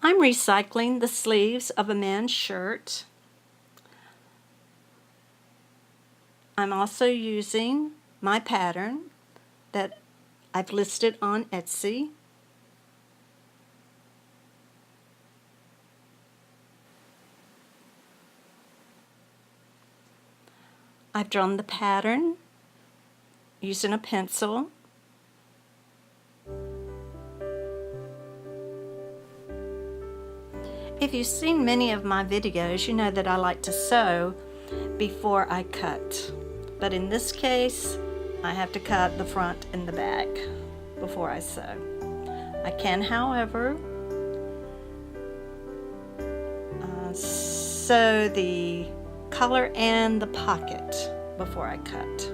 I'm recycling the sleeves of a man's shirt. I'm also using my pattern that I've listed on Etsy. I've drawn the pattern using a pencil. If you've seen many of my videos, you know that I like to sew before I cut. But in this case, I have to cut the front and the back before I sew. I can, however, sew the collar and the pocket before I cut.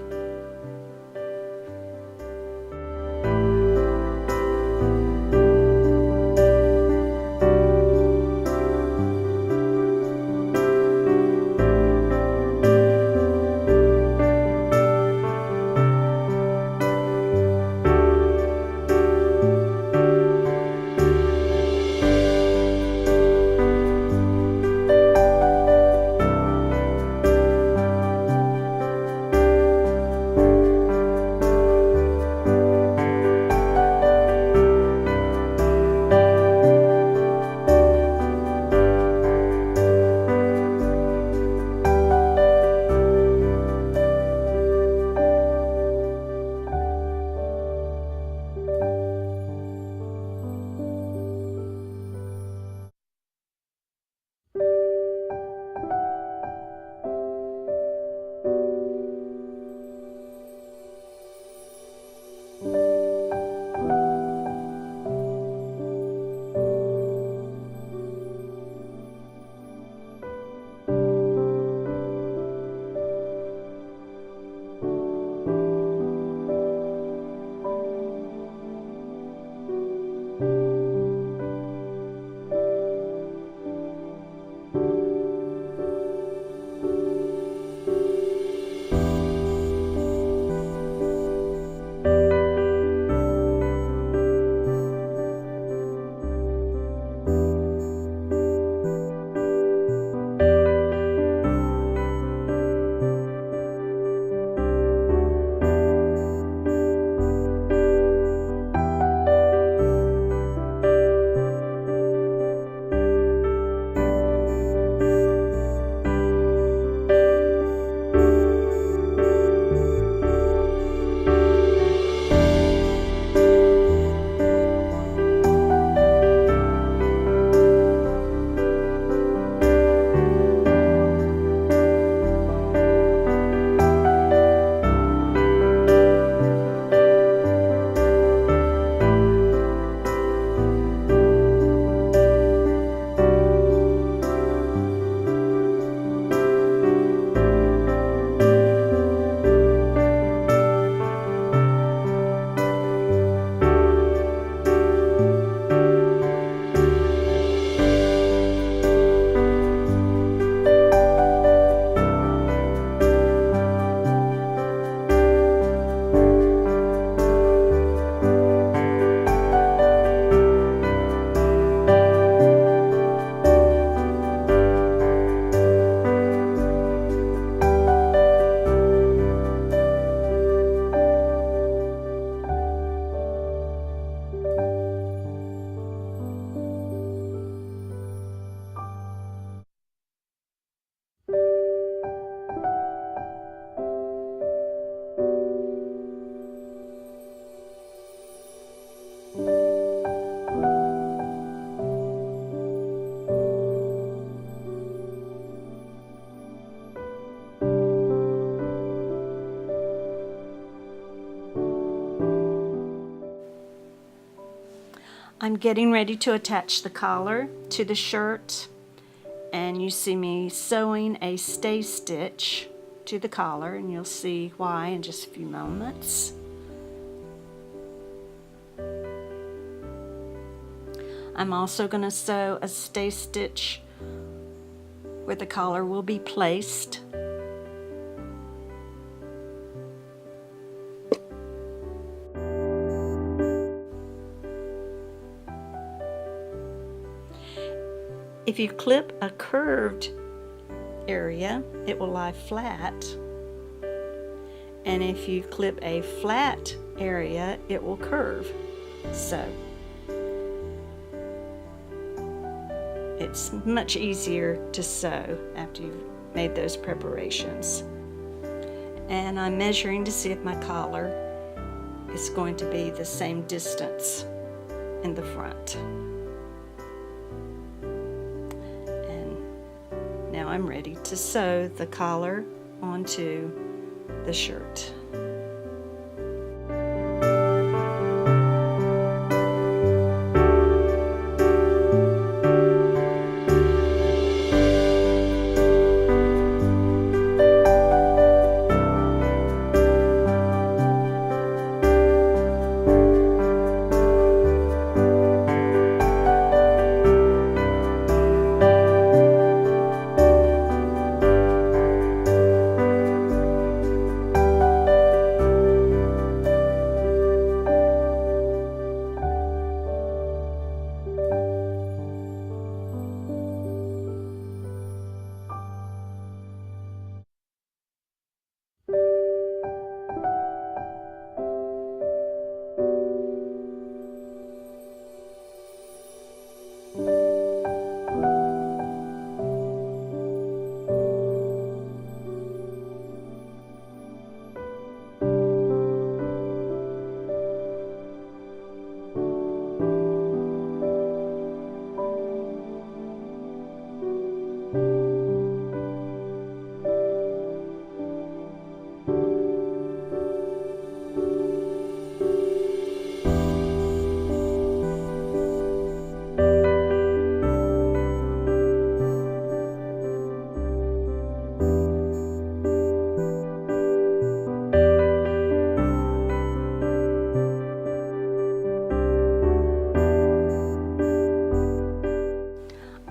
I'm getting ready to attach the collar to the shirt, and you see me sewing a stay stitch to the collar, and you'll see why in just a few moments. I'm also going to sew a stay stitch where the collar will be placed. If you clip a curved area, it will lie flat. And if you clip a flat area, it will curve. So it's much easier to sew after you've made those preparations. And I'm measuring to see if my collar is going to be the same distance in the front. And now I'm ready to sew the collar onto the shirt.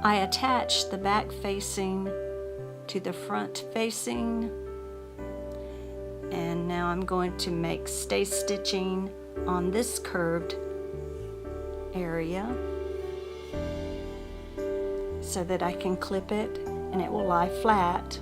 I attach the back facing to the front facing, and now I'm going to make stay stitching on this curved area so that I can clip it and it will lie flat.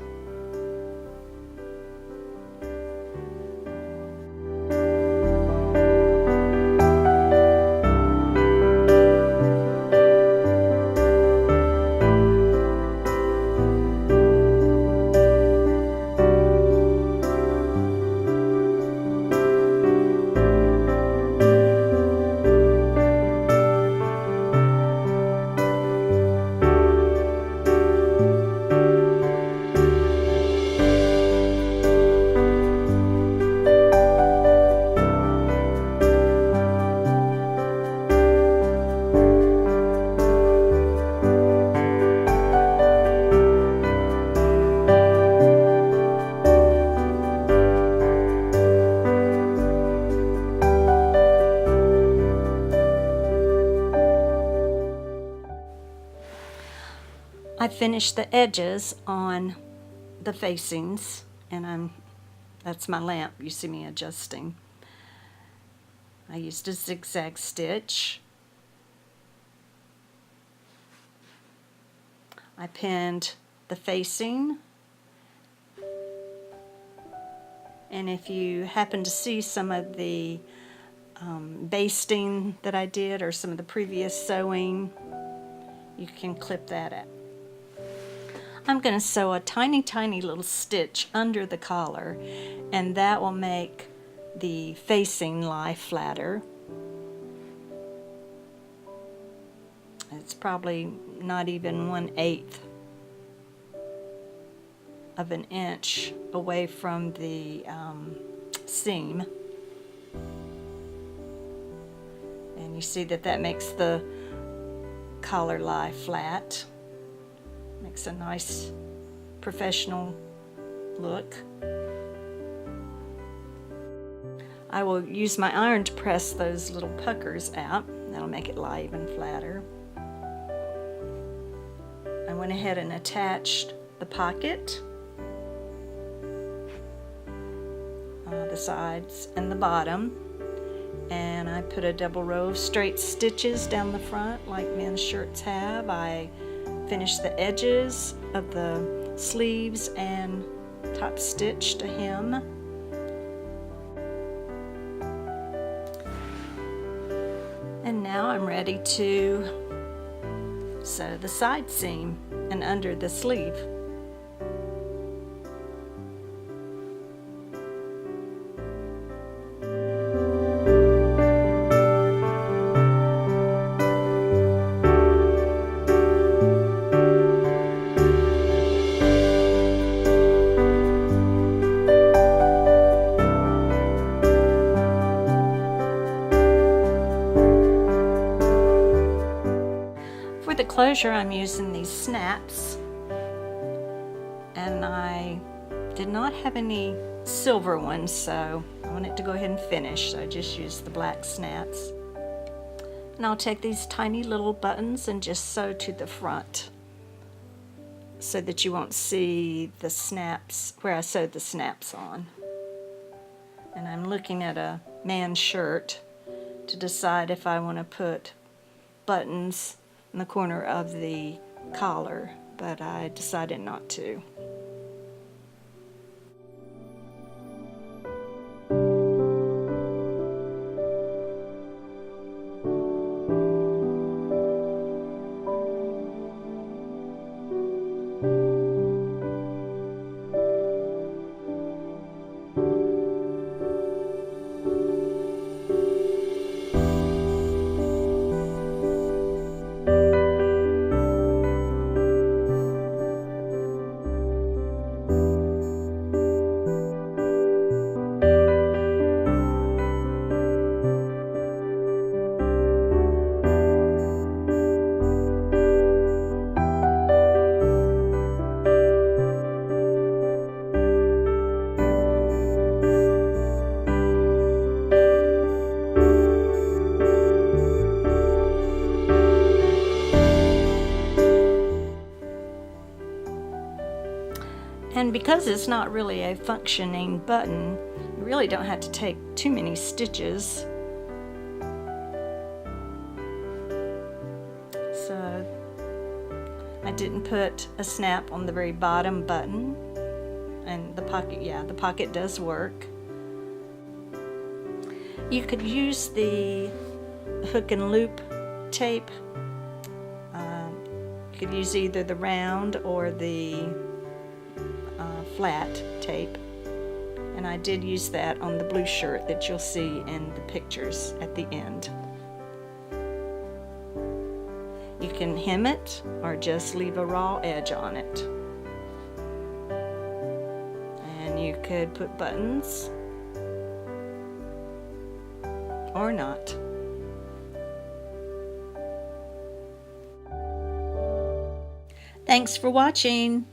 I finished the edges on the facings, and that's my lamp, you see me adjusting. I used a zigzag stitch. I pinned the facing, and if you happen to see some of the basting that I did or some of the previous sewing, you can clip that up. I'm going to sew a tiny, tiny little stitch under the collar, and that will make the facing lie flatter. It's probably not even 1/8 of an inch away from the seam. And you see that makes the collar lie flat. Makes a nice professional look. I will use my iron to press those little puckers out. That'll make it lie even flatter. I went ahead and attached the pocket, the sides and the bottom, and I put a double row of straight stitches down the front like men's shirts have. I finish the edges of the sleeves and top stitch the hem. And now I'm ready to sew the side seam and under the sleeve. For the closure, I'm using these snaps, and I did not have any silver ones, so I wanted to go ahead and finish, so I just used the black snaps. And I'll take these tiny little buttons and just sew to the front so that you won't see the snaps where I sewed the snaps on. And I'm looking at a man's shirt to decide if I want to put buttons in the corner of the collar, but I decided not to. And because it's not really a functioning button, you really don't have to take too many stitches. So I didn't put a snap on the very bottom button, and the pocket, yeah, the pocket does work. You could use the hook and loop tape. You could use either the round or the flat tape, and I did use that on the blue shirt that you'll see in the pictures at the end. You can hem it or just leave a raw edge on it, and you could put buttons or not. Thanks for watching.